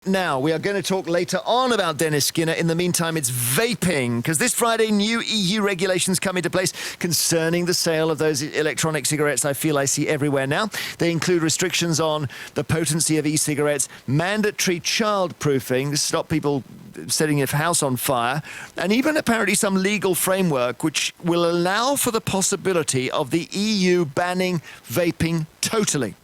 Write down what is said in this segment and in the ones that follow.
now. We are going to talk later on about Dennis Skinner. In the meantime, it's vaping, because this Friday, new EU regulations come into place concerning the sale of those electronic cigarettes I feel I see everywhere now. They include restrictions on the potency of e-cigarettes, mandatory child-proofing to stop people setting your house on fire, and even apparently some legal framework which will allow for the possibility of the EU banning vaping totally.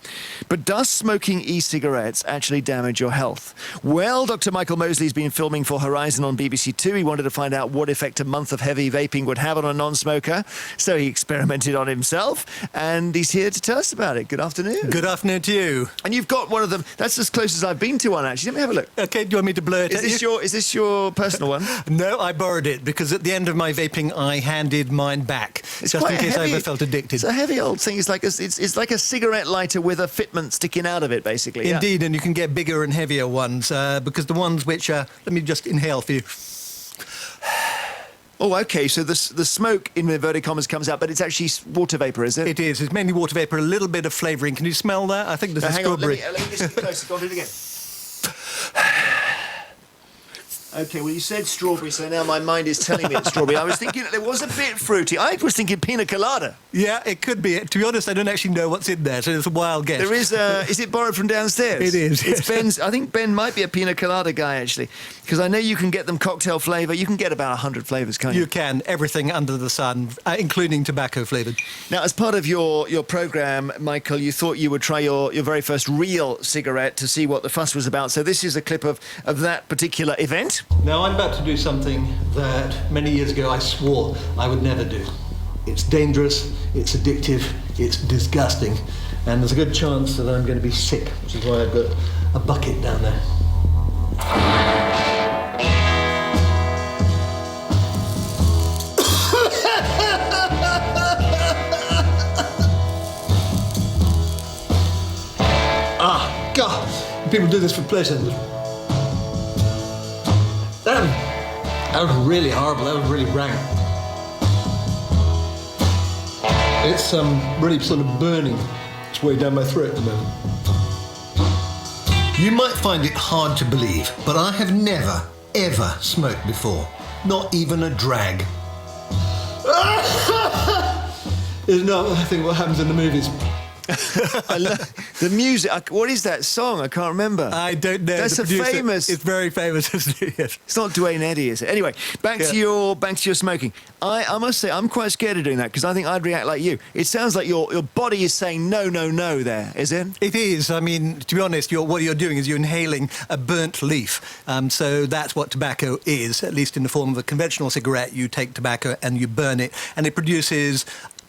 But does smoking e-cigarettes actually damage your health? Well, Dr. Michael Mosley's been filming for Horizon on BBC Two. He wanted to find out what effect a month of heavy vaping would have on a non-smoker, so he experimented on himself, and he's here to tell us about it. Good afternoon. Good afternoon to you. And you've got one of them. That's as close as I've been to one, actually. Let me have a look. Okay, do you want me to blur it? Is this your personal one? No, I borrowed it because at the end of my vaping, I handed mine back It's just in case I heavy, ever felt addicted. It's a heavy old thing. It's like a cigarette lighter with a fitment sticking out of it, basically. Indeed, and you can get bigger and heavier ones because the ones which are... Let me just inhale for you. Oh, okay. So the smoke, in inverted commas, comes out, but it's actually water vapour, is it? It is. It's mainly water vapour, a little bit of flavouring. Can you smell that? I think there's a Hang on, strawberry. let me listen closer. Go on, do it again. Okay, well, you said strawberry, so now my mind is telling me it's strawberry. I was thinking it was a bit fruity. I was thinking pina colada. Yeah, it could be. To be honest, I don't actually know what's in there, so it's a wild guess. There is it borrowed from downstairs? It is. It's Ben's. I think Ben might be a pina colada guy, actually, because I know you can get them cocktail flavour. You can get about 100 flavours, can't you? You can. Everything under the sun, including tobacco flavoured. Now, as part of your programme, Michael, you thought you would try your very first real cigarette to see what the fuss was about. So this is a clip of that particular event. Now, I'm about to do something that many years ago I swore I would never do. It's dangerous, it's addictive, it's disgusting, and there's a good chance that I'm going to be sick, which is why I've got a bucket down there. Ah, God! People do this for pleasure. That was really horrible. That was really rank. It's really sort of burning its way down my throat at the moment. You might find it hard to believe, but I have never, ever smoked before. Not even a drag. It's not, I think, what happens in the movies. I love the music. What is that song? I can't remember. I don't know. That's famous. It's very famous, isn't it? Yes. It's not Dwayne Eddy, is it? Anyway, back to your smoking. I must say, I'm quite scared of doing that because I think I'd react like you. It sounds like your body is saying no, no, no. There is it? It is. I mean, to be honest, what you're doing is you're inhaling a burnt leaf. So that's what tobacco is, at least in the form of a conventional cigarette. You take tobacco and you burn it, and it produces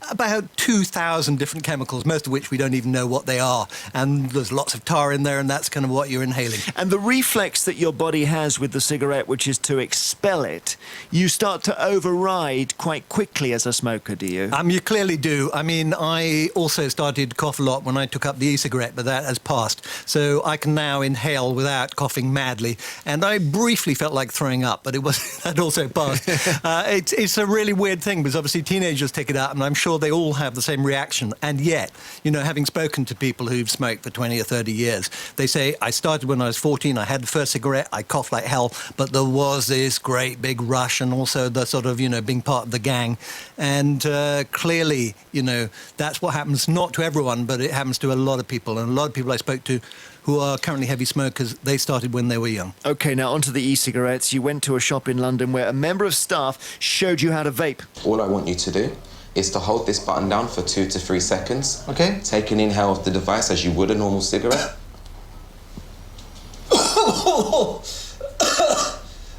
about 2,000 different chemicals, most of which we don't even know what they are. And there's lots of tar in there, and that's kind of what you're inhaling. And the reflex that your body has with the cigarette, which is to expel it, you start to override quite quickly as a smoker, do you? You clearly do. I mean, I also started to cough a lot when I took up the e-cigarette, but that has passed. So I can now inhale without coughing madly. And I briefly felt like throwing up, but that also passed. It's a really weird thing, because obviously teenagers take it up, and I'm sure they all have the same reaction. And yet, having spoken to people who've smoked for 20 or 30 years, they say, I started when I was 14, I had the first cigarette, I coughed like hell, but there was this great big rush, and also the sort of, being part of the gang. And clearly, that's what happens, not to everyone, but it happens to a lot of people. And a lot of people I spoke to who are currently heavy smokers, they started when they were young. OK, now onto the e-cigarettes. You went to a shop in London where a member of staff showed you how to vape. All I want you to do is to hold this button down for 2 to 3 seconds. Okay. Take an inhale of the device as you would a normal cigarette.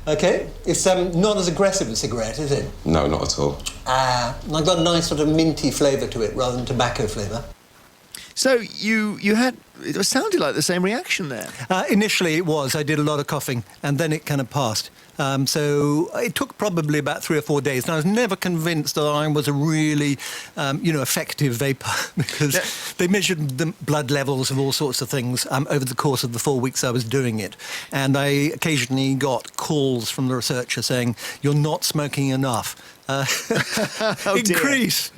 Okay. It's not as aggressive a cigarette, is it? No, not at all. I've got a nice sort of minty flavour to it rather than tobacco flavour. So you had, it sounded like the same reaction there. Initially it was. I did a lot of coughing, and then it kind of passed. So it took probably about 3 or 4 days, and I was never convinced that I was a really, effective vapor, because they measured the blood levels of all sorts of things over the course of the 4 weeks I was doing it. And I occasionally got calls from the researcher saying, "You're not smoking enough." Increase,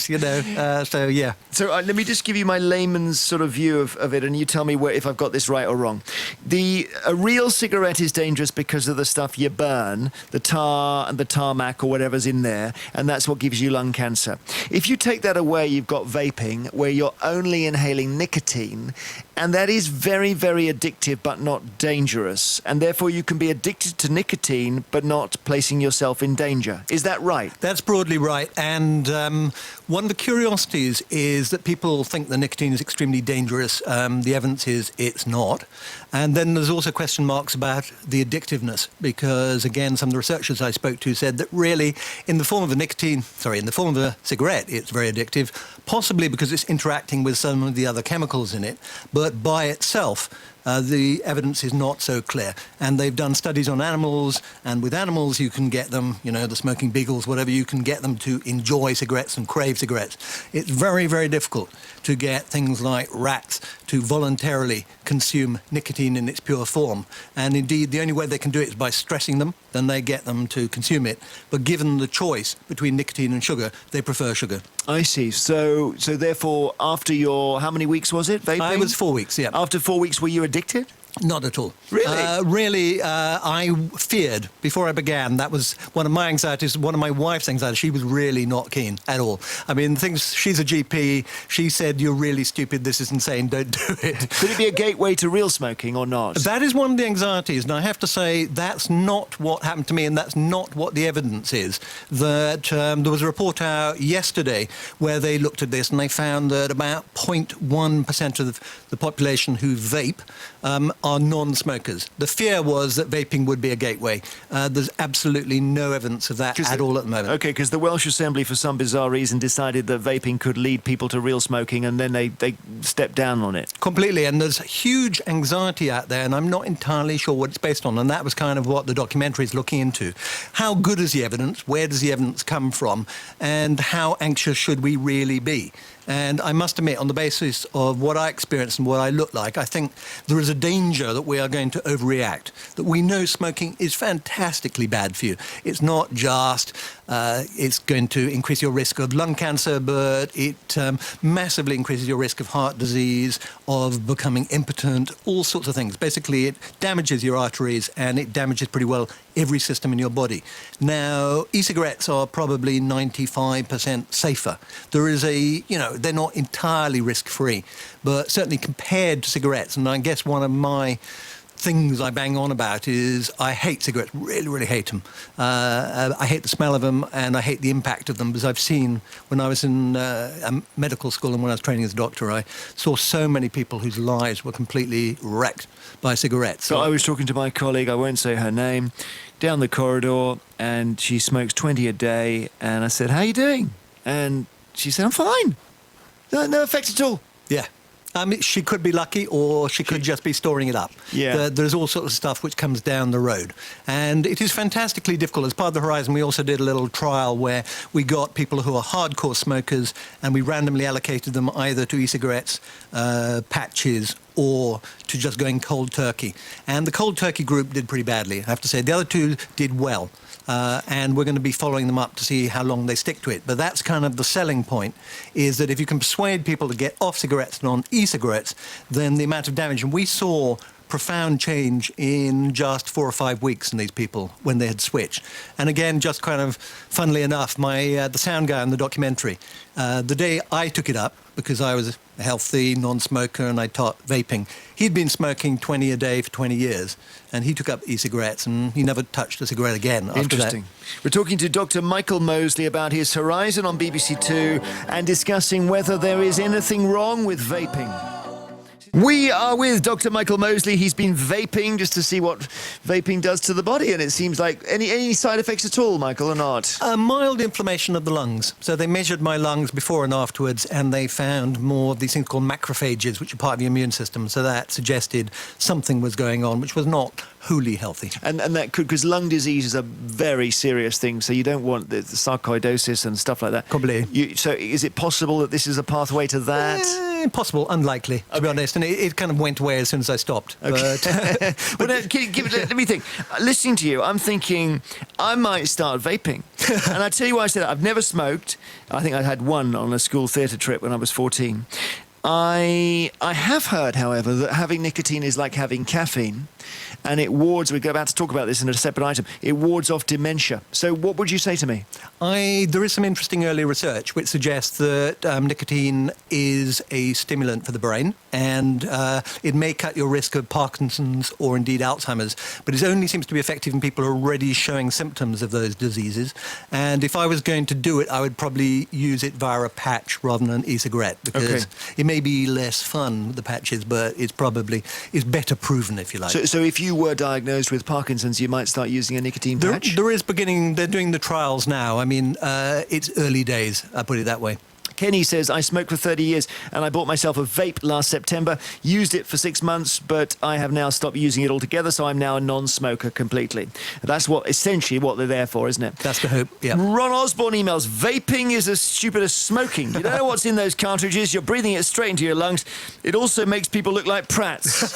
so yeah. So let me just give you my layman's sort of view of it, and you tell me if I've got this right or wrong. A real cigarette is dangerous because of the stuff you burn, the tar and the tarmac or whatever's in there, and that's what gives you lung cancer. If you take that away, you've got vaping, where you're only inhaling nicotine, and that is very, very addictive but not dangerous, and therefore you can be addicted to nicotine but not placing yourself in danger. Is that right? That's broadly right. And one of the curiosities is that people think the nicotine is extremely dangerous. The evidence is it's not. And then there's also question marks about the addictiveness, because again, some of the researchers I spoke to said that really in the form of a cigarette, it's very addictive, possibly because it's interacting with some of the other chemicals in it, but by itself, the evidence is not so clear. And they've done studies on animals, and with animals you can get them, the smoking beagles, whatever, you can get them to enjoy cigarettes and crave cigarettes. It's very, very difficult to get things like rats to voluntarily consume nicotine in its pure form. And indeed, the only way they can do it is by stressing them, then they get them to consume it. But given the choice between nicotine and sugar, they prefer sugar. I see. So therefore, after how many weeks was it, vaping? It was 4 weeks, yeah. After 4 weeks, were you addicted? Not at all. Really? I feared before I began. That was one of my anxieties, one of my wife's anxieties. She was really not keen at all. I mean, she's a GP. She said, "You're really stupid. This is insane. Don't do it." Could it be a gateway to real smoking or not? That is one of the anxieties. And I have to say, that's not what happened to me, and that's not what the evidence is. That there was a report out yesterday where they looked at this, and they found that about 0.1% of the population who vape are non-smokers. The fear was that vaping would be a gateway. There's absolutely no evidence of that at all at the moment. Okay, because the Welsh Assembly, for some bizarre reason, decided that vaping could lead people to real smoking, and then they stepped down on it. Completely, and there's huge anxiety out there, and I'm not entirely sure what it's based on, and that was kind of what the documentary is looking into. How good is the evidence? Where does the evidence come from? And how anxious should we really be? And I must admit, on the basis of what I experienced and what I look like, I think there is a danger that we are going to overreact, that we know smoking is fantastically bad for you. It's not just it's going to increase your risk of lung cancer, but it massively increases your risk of heart disease, of becoming impotent, all sorts of things. Basically, it damages your arteries, and it damages pretty well every system in your body. Now, e-cigarettes are probably 95% safer. There is they're not entirely risk-free, but certainly compared to cigarettes, and I guess one of my things I bang on about is I hate cigarettes, really, really hate them. I hate the smell of them, and I hate the impact of them, because I've seen, when I was in medical school and when I was training as a doctor, I saw so many people whose lives were completely wrecked by cigarettes. So I was talking to my colleague, I won't say her name, down the corridor, and she smokes 20 a day, and I said, "How are you doing?" And she said, "I'm fine. No effect at all." Yeah. She could be lucky, or she could just be storing it up. Yeah. There's all sorts of stuff which comes down the road. And it is fantastically difficult. As part of the Horizon, we also did a little trial where we got people who are hardcore smokers, and we randomly allocated them either to e-cigarettes, patches, or to just going cold turkey. And the cold turkey group did pretty badly, I have to say. The other two did well. And we're going to be following them up to see how long they stick to it. But that's kind of the selling point, is that if you can persuade people to get off cigarettes and on e-cigarettes, then the amount of damage. And we saw profound change in just 4 or 5 weeks in these people when they had switched. And again, just kind of funnily enough, the sound guy on the documentary, the day I took it up, because I was a healthy non-smoker and I taught vaping, he'd been smoking 20 a day for 20 years, and he took up e-cigarettes, and he never touched a cigarette again after Interesting. that. We're talking to Dr. Michael Mosley about his Horizon on BBC Two and discussing whether there is anything wrong with vaping. We are with Dr. Michael Mosley. He's been vaping just to see what vaping does to the body, and it seems like any side effects at all, Michael, or not? A mild inflammation of the lungs. So they measured my lungs before and afterwards, and they found more of these things called macrophages, which are part of the immune system. So that suggested something was going on, which was not wholly healthy. And that could, because lung disease is a very serious thing, so you don't want the sarcoidosis and stuff like that. Completely. So is it possible that this is a pathway to that? Possible, unlikely, to be honest. And it kind of went away as soon as I stopped. Okay. But let me think. Listening to you, I'm thinking I might start vaping. And I tell you why I said that. I've never smoked. I think I had one on a school theatre trip when I was 14. I have heard, however, that having nicotine is like having caffeine, and it wards, we're about to talk about this in a separate item, it wards off dementia. So what would you say to me? There is some interesting early research which suggests that nicotine is a stimulant for the brain, and it may cut your risk of Parkinson's or indeed Alzheimer's, but it only seems to be effective in people already showing symptoms of those diseases. And if I was going to do it, I would probably use it via a patch rather than an e-cigarette, because it may be less fun, the patches, but it's better proven, if you like. So if you were diagnosed with Parkinson's, you might start using a nicotine patch? They're doing the trials now. I mean, it's early days, I put it that way. Kenny says, I smoked for 30 years and I bought myself a vape last September, used it for 6 months, but I have now stopped using it altogether, so I'm now a non-smoker completely. That's essentially what they're there for, isn't it? That's the hope, yeah. Ron Osborne emails, vaping is as stupid as smoking. You don't know what's in those cartridges, you're breathing it straight into your lungs. It also makes people look like prats.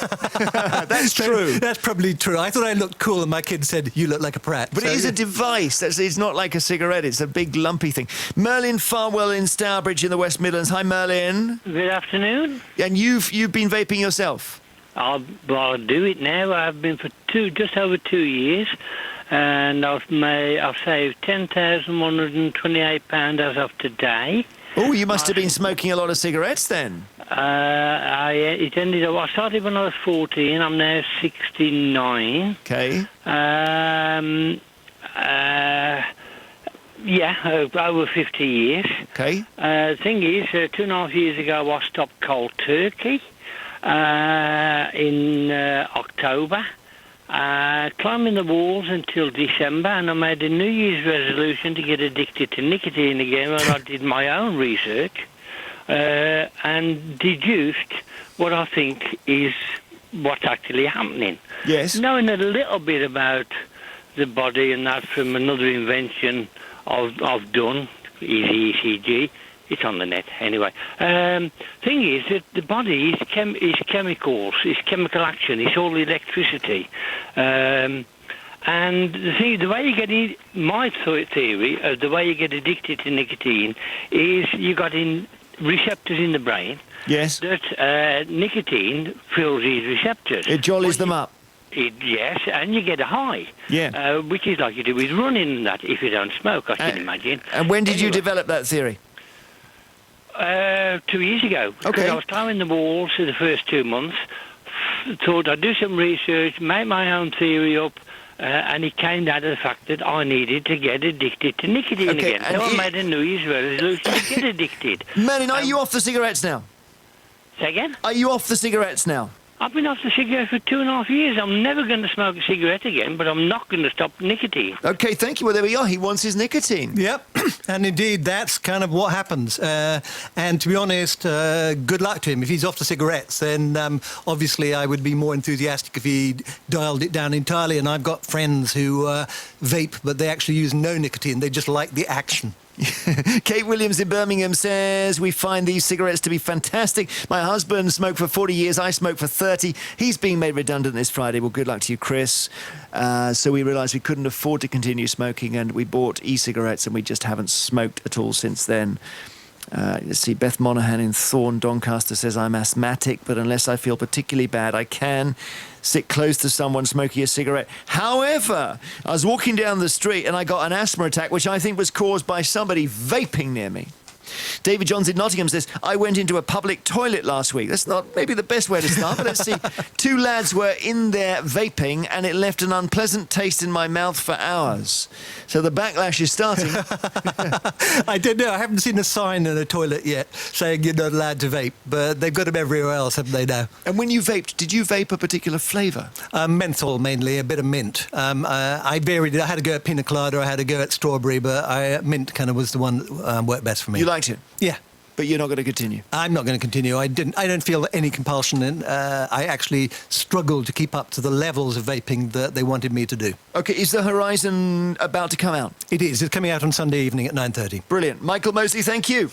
That's true. That's probably true. I thought I looked cool and my kid said, you look like a prat. But it is a device. It's not like a cigarette. It's a big lumpy thing. Merlin Farwell in Stourbridge in the West Midlands. Hi, Merlin. Good afternoon. And you've been vaping yourself? I'll do it now. I've been for just over 2 years, and I've saved £10,128 as of today. Oh, you must have been smoking a lot of cigarettes then. It ended up. I started when I was 14. I'm now 69. Okay. Yeah, over 50 years. Okay. Thing is, 2.5 years ago, I stopped cold turkey in October, climbing the walls until December, and I made a New Year's resolution to get addicted to nicotine again when I did my own research and deduced what I think is what's actually happening. Yes. Knowing a little bit about the body and that from another invention I've done, ECG. It's on the net anyway. Thing is that the body is chemicals, it's chemical action, it's all electricity. And the way you get my theory of the way you get addicted to nicotine is you got receptors in the brain. Yes. That nicotine fills these receptors. It jollies them up. Yes, and you get a high. Yeah. Which is like you do with running and that if you don't smoke, I can imagine. And when did you develop that theory? 2 years ago. Okay. I was climbing the walls for the first 2 months, thought I'd do some research, make my own theory up, and it came out of the fact that I needed to get addicted to nicotine again. So I made a New Year's resolution to get addicted. Merlin, are you off the cigarettes now? Say again? Are you off the cigarettes now? I've been off the cigarette for 2.5 years. I'm never going to smoke a cigarette again, but I'm not going to stop nicotine. Okay, thank you. Well, there we are. He wants his nicotine. Yep, and indeed, that's kind of what happens. And to be honest, good luck to him. If he's off the cigarettes, then obviously I would be more enthusiastic if he dialed it down entirely. And I've got friends who vape, but they actually use no nicotine. They just like the action. Kate Williams in Birmingham says, we find these cigarettes to be fantastic. My husband smoked for 40 years. I smoked for 30. He's being made redundant this Friday. Well, good luck to you, Chris. So we realised we couldn't afford to continue smoking, and we bought e-cigarettes, and we just haven't smoked at all since then. Let's see, Beth Monaghan in Thorne, Doncaster says, I'm asthmatic, but unless I feel particularly bad, I can sit close to someone smoking a cigarette. However, I was walking down the street and I got an asthma attack, which I think was caused by somebody vaping near me. David Johns in Nottingham says, I went into a public toilet last week. That's not maybe the best way to start, but let's see. 2 lads were in there vaping, and it left an unpleasant taste in my mouth for hours. So the backlash is starting. I don't know. I haven't seen a sign in a toilet yet saying you're not allowed to vape, but they've got them everywhere else, haven't they now? And when you vaped, did you vape a particular flavour? Menthol, mainly, a bit of mint. I varied it. I had a go at pina colada, I had a go at strawberry, but mint kind of was the one that worked best for me. You liked it? Yeah. But you're not going to continue? I'm not going to continue. I don't feel any compulsion, and I actually struggled to keep up to the levels of vaping that they wanted me to do. OK, is the Horizon about to come out? It is. It's coming out on Sunday evening at 9:30. Brilliant. Michael Mosley, thank you.